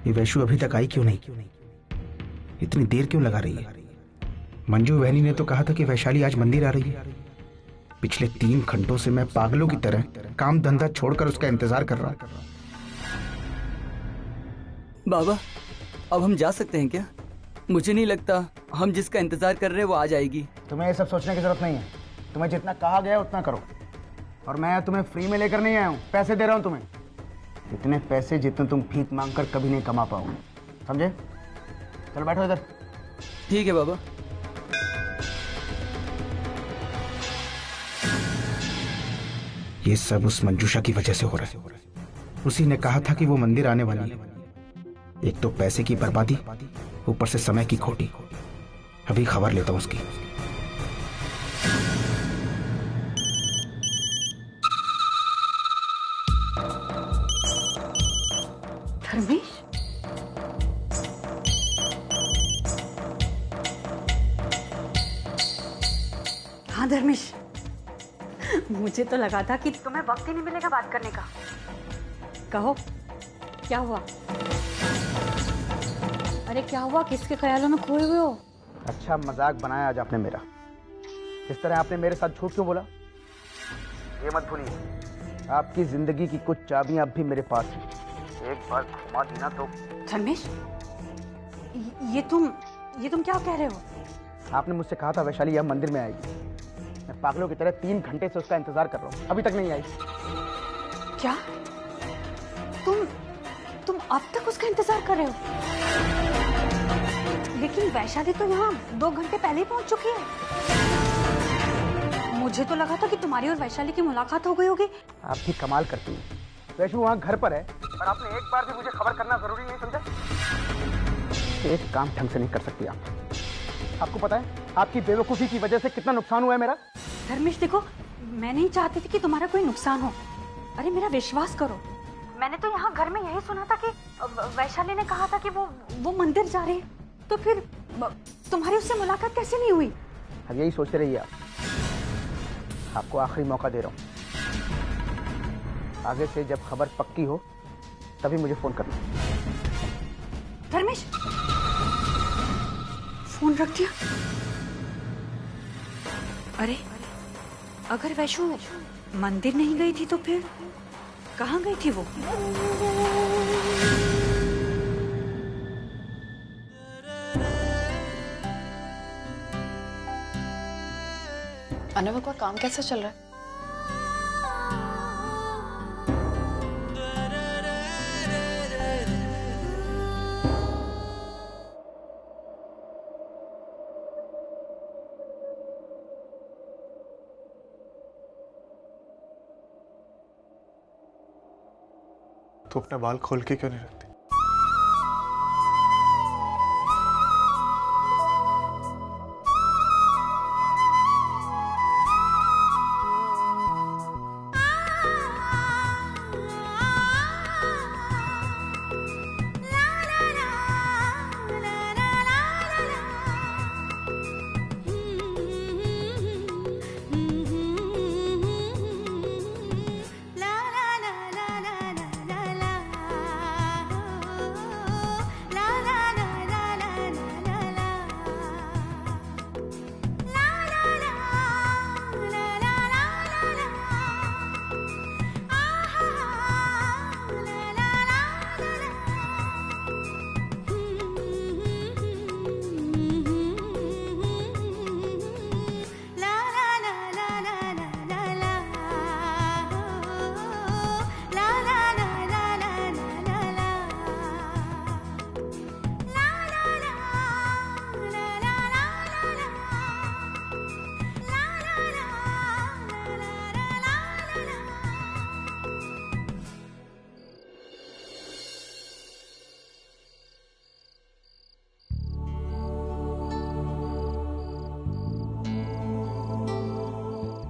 ये वैशु अभी तक आई क्यों नहीं? इतनी देर क्यों लगा रही है? मंजू बहनी ने तो कहा था कि वैशाली आज मंदिर आ रही है। पिछले 3 घंटों से मैं पागलों की तरह काम धंधा छोड़कर उसका इंतजार कर रहा हूं। बाबा, अब हम जा सकते हैं क्या? मुझे नहीं लगता हम जिसका इंतजार कर रहे हैं वो आ जाएगी। तुम्हें ये सब सोचने की जरूरत नहीं है। तुम्हें जितना कहा गया उतना करो। और मैं तुम्हें फ्री में लेकर नहीं आया हूँ, पैसे दे रहा हूँ तुम्हें। इतने पैसे जितने तुम भीख मांगकर कभी नहीं कमा पाओगे, समझे? चलो बैठो इधर। ठीक है बाबा। ये सब उस मंजूषा की वजह से हो रहा है। उसी ने कहा था कि वो मंदिर आने वाली है। एक तो पैसे की बर्बादी, ऊपर से समय की खोटी। अभी खबर लेता हूं उसकी। धर्मेश, हाँ धर्मेश, मुझे तो लगा था कि तुम्हें वक्त ही नहीं मिलेगा बात करने का। कहो, क्या हुआ? अरे क्या हुआ? किसके ख्यालों में खोए हुए हो? अच्छा मजाक बनाया आज आपने मेरा। इस तरह आपने मेरे साथ झूठ क्यों बोला? ये मत भूलिए, आपकी जिंदगी की कुछ चाबियां अब भी मेरे पास हैं। एक बार घुमा दी ना तो। धर्मेश, ये तुम क्या कह रहे हो? आपने मुझसे कहा था वैशाली यह मंदिर में आएगी। मैं पागलों की तरह 3 घंटे से उसका इंतजार कर रहा हूँ, अभी तक नहीं आई। क्या? तुम अब तक उसका इंतजार कर रहे हो? लेकिन वैशाली तो यहाँ 2 घंटे पहले ही पहुंच चुकी है। मुझे तो लगा था कि तुम्हारी और वैशाली की मुलाकात हो गई होगी। आप भी कमाल करती हैं। वैशु वहाँ घर पर है और आपने एक बार भी मुझे खबर करना जरूरी नहीं समझा? एक काम ढंग से नहीं कर सकती आप। आपको पता है आपकी बेवकूफी की वजह से कितना नुकसान हुआ है मेरा? धर्मेश देखो, मैं नहीं चाहती थी कि तुम्हारा कोई नुकसान हो। अरे मेरा विश्वास करो, मैंने तो यहाँ घर में यही सुना था कि वैशाली ने कहा था कि वो मंदिर जा रही है। तो फिर तुम्हारी उससे मुलाकात कैसे नहीं हुई? अब यही सोचते रहिए आप। आपको आखिरी मौका दे रहा हूँ। आगे से जब खबर पक्की हो तभी मुझे फोन करना। धर्मेश, फोन रख दिया? अरे अगर वैशु मंदिर नहीं गई थी तो फिर कहाँ गई थी वो? अनुभव का काम कैसा चल रहा है? तो अपना बाल खोल के क्यों नहीं रखती?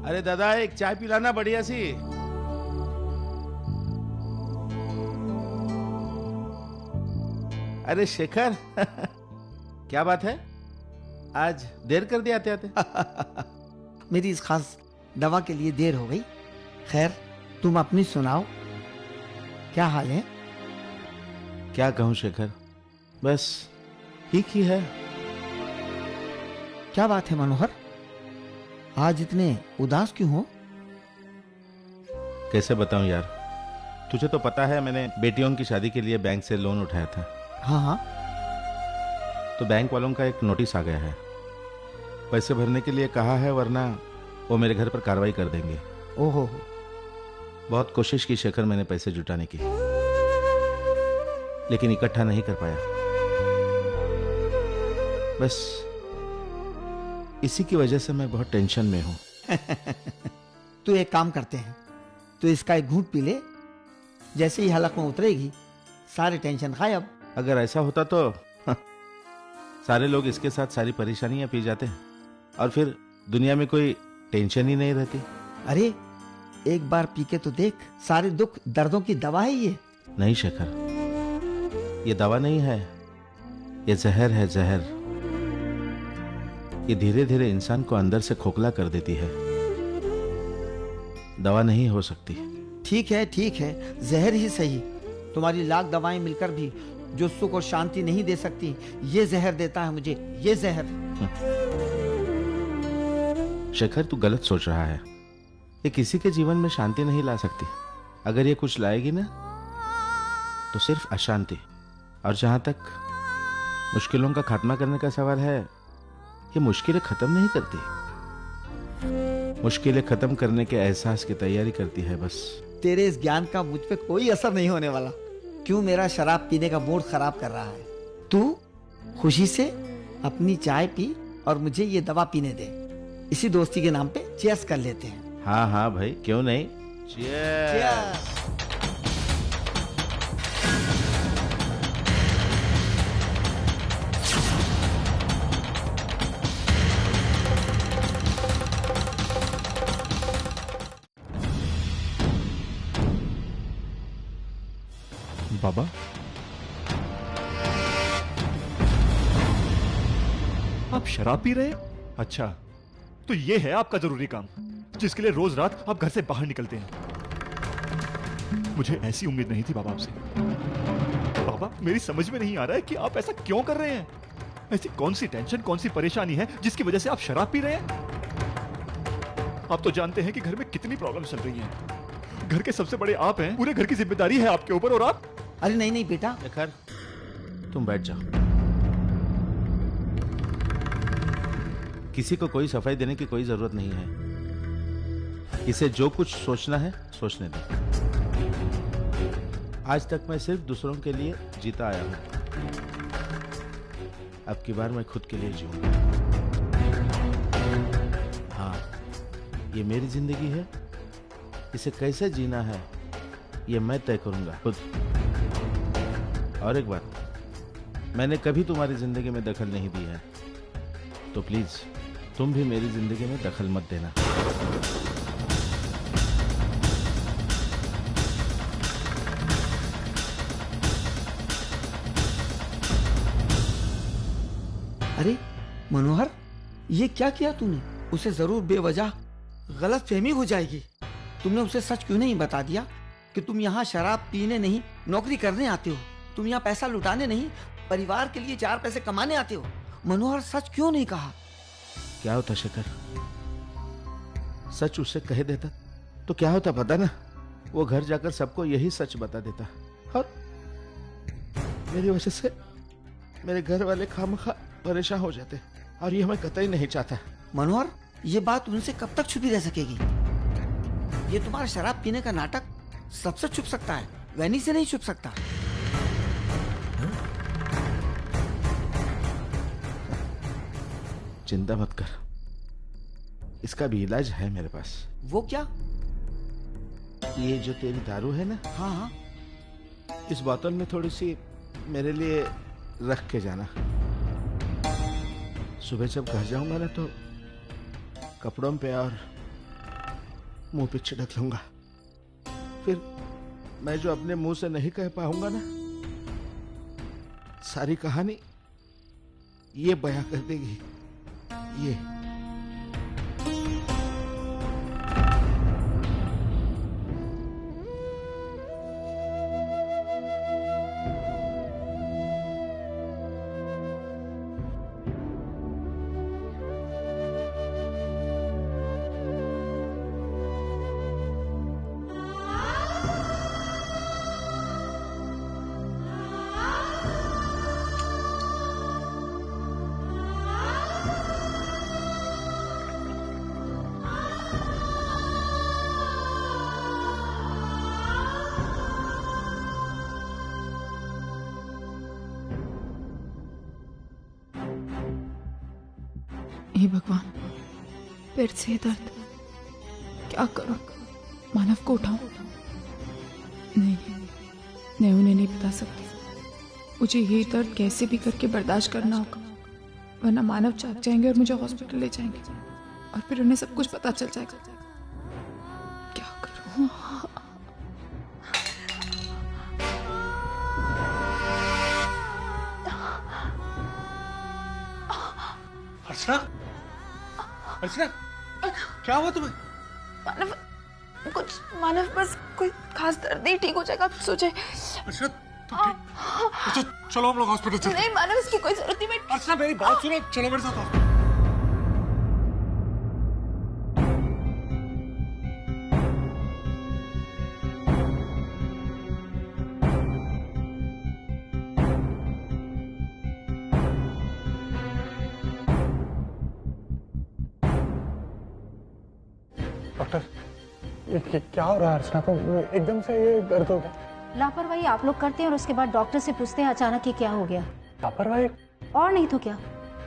अरे दादा एक चाय पिलाना बढ़िया सी। अरे शेखर क्या बात है, आज देर कर दिया आते आते? मेरी इस खास दवा के लिए देर हो गई। खैर तुम अपनी सुनाओ, क्या हाल है? क्या कहूं शेखर, बस ठीक ही है। क्या बात है मनोहर, आज इतने उदास क्यों हो? कैसे बताऊं यार, तुझे तो पता है मैंने बेटियों की शादी के लिए बैंक से लोन उठाया था। हाँ हाँ। तो बैंक वालों का एक नोटिस आ गया है, पैसे भरने के लिए कहा है, वरना वो मेरे घर पर कार्रवाई कर देंगे। ओहो। बहुत कोशिश की शेखर मैंने पैसे जुटाने की, लेकिन इकट्ठा नहीं कर पाया। बस इसी की वजह से मैं बहुत टेंशन में हूं। तू एक काम करते हैं, तो इसका एक घूंट पी ले, जैसे ही हलक में उतरेगी सारे टेंशन गायब। अगर ऐसा होता तो सारे लोग इसके साथ सारी परेशानियां पी जाते हैं और फिर दुनिया में कोई टेंशन ही नहीं रहती। अरे एक बार पी के तो देख, सारे दुख दर्दों की दवा है ये। नहीं शेखर, ये दवा नहीं है, ये जहर है, जहर। ये धीरे धीरे इंसान को अंदर से खोखला कर देती है, दवा नहीं हो सकती। ठीक है ठीक है, जहर ही सही। तुम्हारी लाख दवाएं मिलकर भी जो सुख और शांति नहीं दे सकती, ये जहर देता है मुझे, ये जहर। शेखर तू गलत सोच रहा है, ये किसी के जीवन में शांति नहीं ला सकती। अगर ये कुछ लाएगी ना तो सिर्फ अशांति। और जहां तक मुश्किलों का खात्मा करने का सवाल है, ये मुश्किलें खत्म नहीं करती, मुश्किलें खत्म करने के एहसास की तैयारी करती है बस। तेरे इस ज्ञान का मुझ पे कोई असर नहीं होने वाला। क्यों मेरा शराब पीने का मूड खराब कर रहा है? तू खुशी से अपनी चाय पी और मुझे ये दवा पीने दे। इसी दोस्ती के नाम पे चीयर्स कर लेते हैं। हाँ हाँ भाई, क्यों नहीं। Cheers! बाबा, आप शराब पी रहे हैं? अच्छा, तो ये है आपका जरूरी काम, जिसके लिए रोज रात आप घर से बाहर निकलते हैं। मुझे ऐसी उम्मीद नहीं थी बाबा आपसे। बाबा, मेरी समझ में नहीं आ रहा है कि आप ऐसा क्यों कर रहे हैं। ऐसी कौन सी टेंशन, कौन सी परेशानी है जिसकी वजह से आप शराब पी रहे हैं? आप तो जानते हैं कि घर में कितनी प्रॉब्लम चल रही हैं। घर के सबसे बड़े आप हैं, पूरे घर की जिम्मेदारी है आपके ऊपर, और आप। अरे नहीं नहीं बेटा, शेखर तुम बैठ जाओ। किसी को कोई सफाई देने की कोई जरूरत नहीं है। इसे जो कुछ सोचना है सोचने दो। आज तक मैं सिर्फ दूसरों के लिए जीता आया हूं, अब की बार मैं खुद के लिए जीऊंगा। हाँ, ये मेरी जिंदगी है, इसे कैसे जीना है ये मैं तय करूंगा खुद। और एक बात, मैंने कभी तुम्हारी जिंदगी में दखल नहीं दी है, तो प्लीज तुम भी मेरी जिंदगी में दखल मत देना। अरे मनोहर, ये क्या किया तूने? उसे जरूर बेवजह गलत फहमी हो जाएगी। तुमने उसे सच क्यों नहीं बता दिया कि तुम यहाँ शराब पीने नहीं, नौकरी करने आते हो? तुम यहाँ पैसा लुटाने नहीं, परिवार के लिए चार पैसे कमाने आते हो। मनोहर, सच क्यों नहीं कहा? क्या होता शेखर, सच उसे कह देता तो क्या होता पता ना? वो घर जाकर सबको यही सच बता देता, और मेरी वजह से मेरे घर वाले खामखा परेशान हो जाते, और ये मैं कतई नहीं चाहता। मनोहर, ये बात उनसे कब तक छुपी रह सकेगी? ये तुम्हारा शराब पीने का नाटक सबसे छुप सकता है, वैनी से नहीं छुप सकता। चिंता मत कर, इसका भी इलाज है मेरे पास। वो क्या? ये जो तेरी दारू है ना, हाँ हाँ, इस बोतल में थोड़ी सी मेरे लिए रख के जाना। सुबह जब घर जाऊंगा ना तो कपड़ों पे और मुंह पे छिड़क लूंगा। फिर मैं जो अपने मुंह से नहीं कह पाऊंगा ना, सारी कहानी ये बयां कर देगी। ये हे भगवान, फिर से दर्द। क्या करूं? मानव को उठाऊं? नहीं, मैं उन्हें नहीं बता सकती। मुझे ये दर्द कैसे भी करके बर्दाश्त करना होगा, वरना मानव जाग जाएंगे और मुझे हॉस्पिटल ले जाएंगे और फिर उन्हें सब कुछ पता चल जाएगा। क्या करूं? अर्चना, अर्चना, क्या हुआ तुम्हें? मानव, कुछ मानव, बस कोई खास दर्द नहीं, ठीक हो जाएगा, आप सो जाए। अर्चना, तुम ठीक? अच्छा, चलो हम लोग हॉस्पिटल चलते हैं। नहीं मानव, इसकी कोई जरूरत नहीं। मैं अर्चना, मेरी बात सुनो, चलो मेरे साथ हॉस्पिटल। डॉक्टर, ये क्या हो रहा है अर्चना को? एकदम से ये दर्द हो गया। लापरवाही आप लोग करते हैं और उसके बाद डॉक्टर से पूछते हैं अचानक ये क्या हो गया। लापरवाही? और नहीं तो क्या।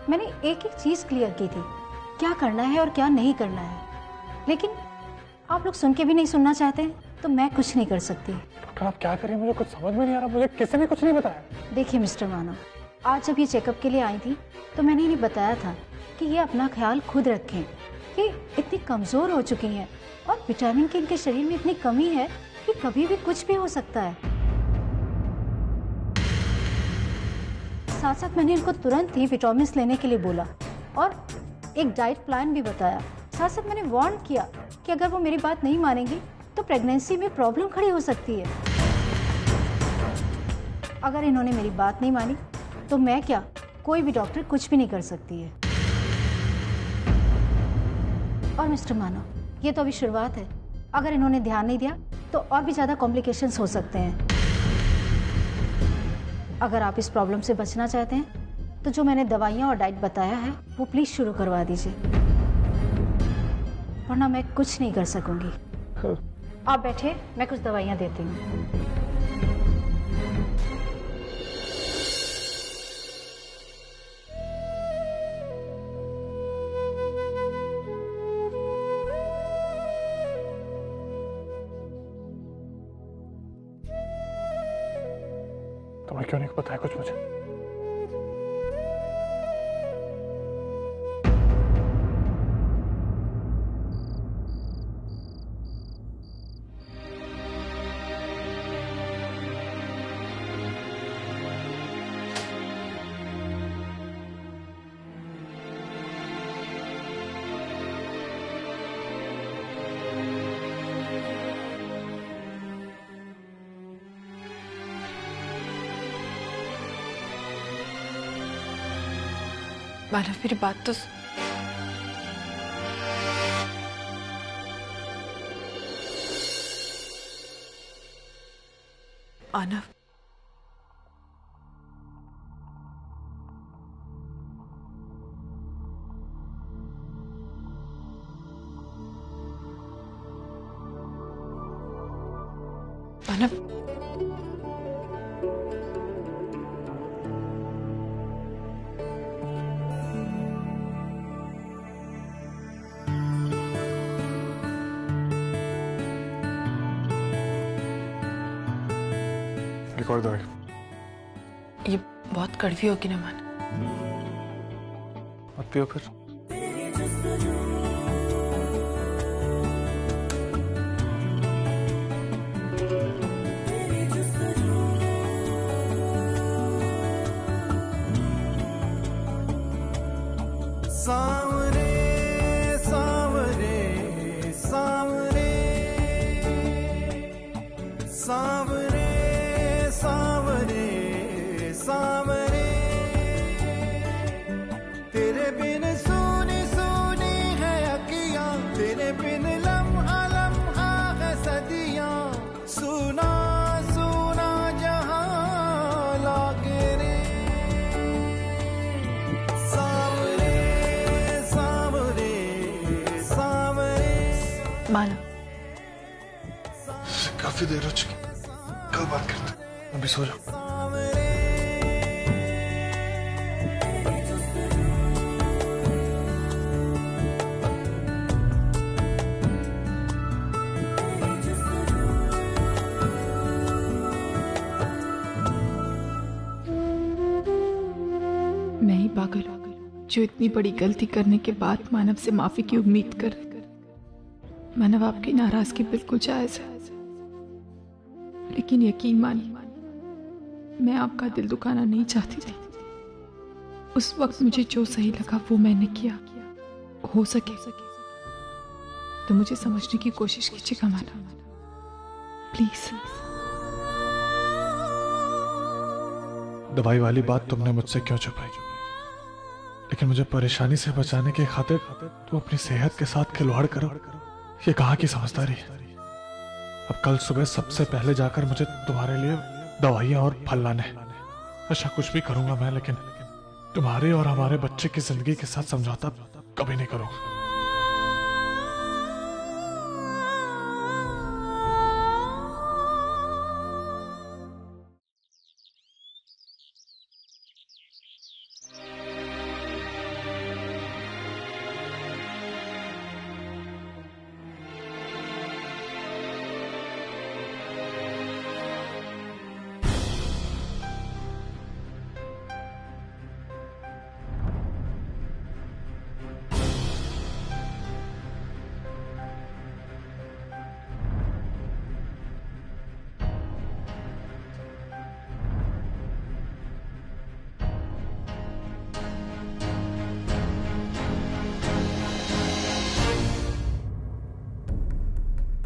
मैंने एक एक चीज क्लियर की थी, क्या करना है और क्या नहीं करना है, लेकिन आप लोग सुन के भी नहीं सुनना चाहते हैं, तो मैं कुछ नहीं कर सकती। डॉक्टर, आप क्या करें, मुझे कुछ समझ में नहीं आ रहा। मुझे किसी ने कुछ नहीं बताया। देखिए मिस्टर मानव, आज जब ये चेकअप के लिए आई थी तो मैंने इन्हें बताया था कि ये अपना ख्याल खुद रखें। ये इतनी कमज़ोर हो चुकी हैं और विटामिन की इनके शरीर में इतनी कमी है कि कभी भी कुछ भी हो सकता है। साथ साथ मैंने इनको तुरंत ही विटामिन लेने के लिए बोला और एक डाइट प्लान भी बताया। साथ साथ मैंने वार्न किया कि अगर वो मेरी बात नहीं मानेंगी तो प्रेगनेंसी में प्रॉब्लम खड़ी हो सकती है। अगर इन्होंने मेरी बात नहीं मानी तो मैं क्या, कोई भी डॉक्टर कुछ भी नहीं कर सकती है। और मिस्टर मानव, ये तो अभी शुरुआत है। अगर इन्होंने ध्यान नहीं दिया तो और भी ज़्यादा कॉम्प्लिकेशंस हो सकते हैं। अगर आप इस प्रॉब्लम से बचना चाहते हैं तो जो मैंने दवाइयाँ और डाइट बताया है वो प्लीज़ शुरू करवा दीजिए, वरना मैं कुछ नहीं कर सकूंगी। आप बैठे, मैं कुछ दवाइयाँ देती हूँ। तुम्हें क्यों नहीं बताया कुछ मुझे? मानव, मेरी बात तो मानव, मानव, एक और दवाई। ये बहुत कड़वी होगी ना मानव? मत पियो फिर। सावरे सावरे सावरे सावरे सावरे सावरे, तेरे बिन सोनी सोनी है अखियां, तेरे बिन लम्हा लम्हा है सदियां, सुना सुना जहां लागे रे। सावरे सावरे सावरे। मानव, काफी देर हो चुकी, कल बात करते हैं। अभी सो जाओ। जो इतनी बड़ी गलती करने के बाद मानव से माफी की उम्मीद कर, मानव आपकी नाराजगी बिल्कुल जायज है, लेकिन यकीन मानिए मैं आपका दिल दुखाना नहीं चाहती थी। उस वक्त मुझे जो सही लगा वो मैंने किया। हो सके तो मुझे समझने की कोशिश कीजिएगा मानव, प्लीज। दवाई वाली बात तुमने मुझसे क्यों छुपाई? लेकिन मुझे परेशानी से बचाने के खातिर तुम अपनी सेहत के साथ खिलवाड़ करो, ये कहाँ की समझदारी है? अब कल सुबह सबसे पहले जाकर मुझे तुम्हारे लिए दवाइयां और फल लाने। ऐसा कुछ भी करूंगा मैं, लेकिन तुम्हारे और हमारे बच्चे की जिंदगी के साथ समझौता कभी नहीं करूंगा।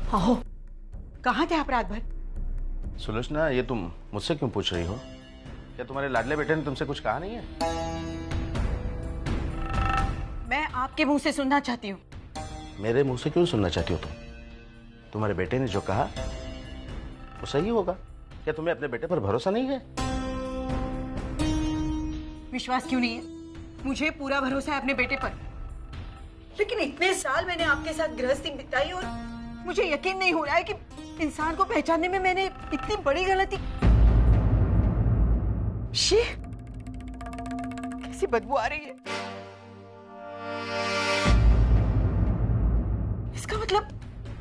आहो, कहाँ थे आप रात भर? सुलोचना, ये तुम मुझसे क्यों पूछ रही हो? क्या तुम्हारे लाडले बेटे ने तुमसे कुछ कहा नहीं है? मैं आपके मुंह से सुनना चाहती हूँ। मेरे मुंह से क्यों सुनना चाहती हो तुम? तुम्हारे बेटे ने जो कहा वो सही होगा। क्या तुम्हें अपने बेटे पर भरोसा नहीं है? विश्वास क्यों नहीं है? मुझे पूरा भरोसा है अपने बेटे पर, लेकिन इतने साल मैंने आपके साथ गृहस्थी बिताई और मुझे यकीन नहीं हो रहा है कि इंसान को पहचानने में मैंने इतनी बड़ी गलती। शी, कैसी बदबू आ रही है। इसका मतलब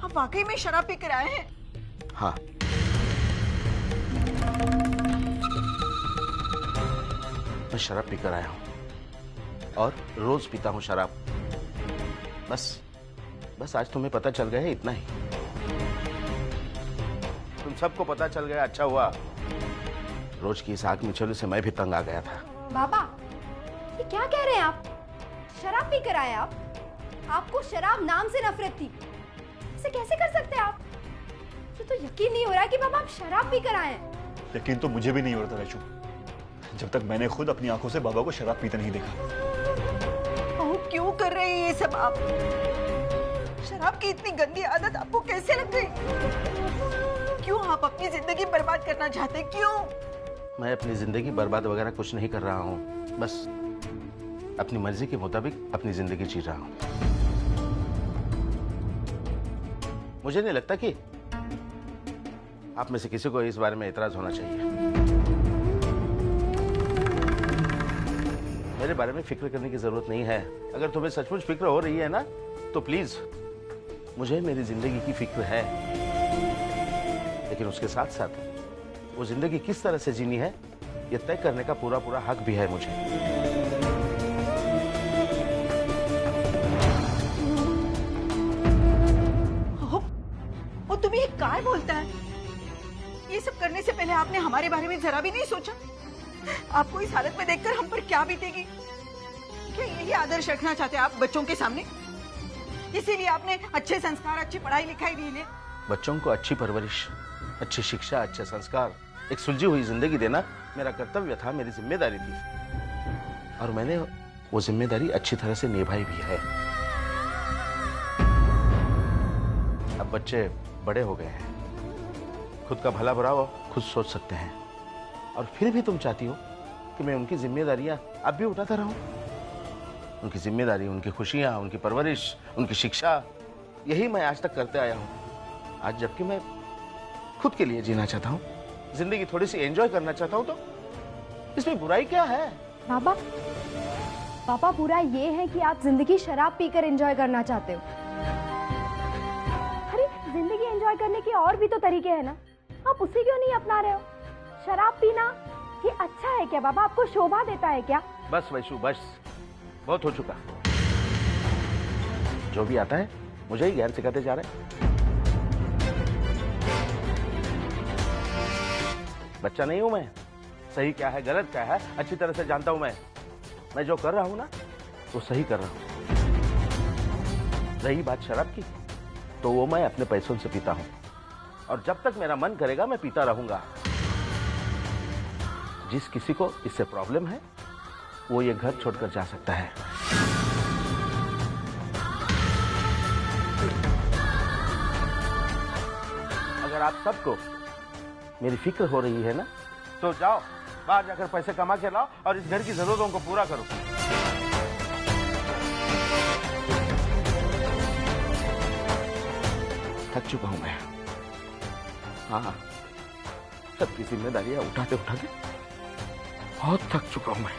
आप वाकई में शराब पीकर आए हैं? हाँ। मैं शराब पीकर आया हूँ और रोज पीता हूँ शराब। बस आज तुम्हें पता चल गया है, इतना ही। तुम सबको पता चल गया, अच्छा हुआ। रोज की इस आग मिचोले से मैं भी तंग आ गया था। बाबा, ये क्या कह रहे हैं आप? शराब पी कर आए आप? आपको शराब नाम से नफरत थी, इसे कैसे कर सकते हैं आप? मुझे तो यकीन नहीं हो रहा कि बाबा आप शराब पी कर आए हैं। यकीन तो मुझे भी नहीं हो रहा था वैशु, जब तक मैंने खुद अपनी आंखों से बाबा को शराब पीते नहीं देखा। क्यों कर रहे हैं ये सब आप? शराब की इतनी गंदी आदत आपको कैसे लग गई? क्यों आप अपनी जिंदगी बर्बाद करना चाहते? क्यों? मैं अपनी जिंदगी बर्बाद वगैरह कुछ नहीं कर रहा हूँ, बस अपनी मर्जी के मुताबिक अपनी जिंदगी जी रहा हूँ। मुझे नहीं लगता कि आप में से किसी को इस बारे में एतराज होना चाहिए। मेरे बारे में फिक्र करने की जरूरत नहीं है। अगर तुम्हें सचमुच फिक्र हो रही है ना, तो प्लीज, मुझे मेरी जिंदगी की फिक्र है, लेकिन उसके साथ साथ वो जिंदगी किस तरह से जीनी है ये तय करने का पूरा पूरा हक भी है मुझे। वो तुम्हें ये काय बोलता है? ये सब करने से पहले आपने हमारे बारे में जरा भी नहीं सोचा? आपको इस हालत में देखकर हम पर क्या बीतेगी? क्या यही आदर्श रखना चाहते हैं आप बच्चों के सामने? इसीलिए आपने अच्छे संस्कार, अच्छी पढ़ाई लिखाई दी है। बच्चों को अच्छी परवरिश, अच्छी शिक्षा, अच्छे संस्कार, एक सुलझी हुई जिंदगी देना मेरा कर्तव्य था, मेरी जिम्मेदारी थी, और मैंने वो जिम्मेदारी अच्छी तरह से निभाई भी है। अब बच्चे बड़े हो गए हैं, खुद का भला बुरा वो खुद सोच सकते हैं, और फिर भी तुम चाहती हो कि मैं उनकी जिम्मेदारियां अब भी उठाता रहूं? उनकी जिम्मेदारी, उनकी खुशियां, उनकी परवरिश, उनकी शिक्षा, यही मैं आज तक करते आया हूं। आज जबकि मैं खुद के लिए जीना चाहता हूं, जिंदगी थोड़ी सी एंजॉय करना चाहता हूं, तो इसमें बुराई क्या है? पापा, बुरा ये है कि आप जिंदगी शराब पीकर एंजॉय करना चाहते हो। अरे जिंदगी एंजॉय करने के और भी तो तरीके हैं ना, आप उसे क्यों नहीं अपना रहे हो? शराब पीना ये अच्छा है क्या बाबा? आपको शोभा देता है क्या? बस वैशु, बस बहुत हो चुका। जो भी आता है मुझे ही ज्ञान सिखाते जा रहे हैं। बच्चा नहीं हूं मैं, सही क्या है गलत क्या है अच्छी तरह से जानता हूं मैं जो कर रहा हूं ना वो सही कर रहा हूं। रही बात शराब की, तो वो मैं अपने पैसों से पीता हूं और जब तक मेरा मन करेगा मैं पीता रहूंगा। जिस किसी को इससे प्रॉब्लम है वो ये घर छोड़कर जा सकता है। अगर आप सबको मेरी फिक्र हो रही है ना, तो जाओ बाहर जाकर पैसे कमा के लाओ और इस घर की जरूरतों को पूरा करो। थक चुका हूं मैं। हाँ, सबकी जिम्मेदारियां उठाते उठाते बहुत थक चुका हूं मैं।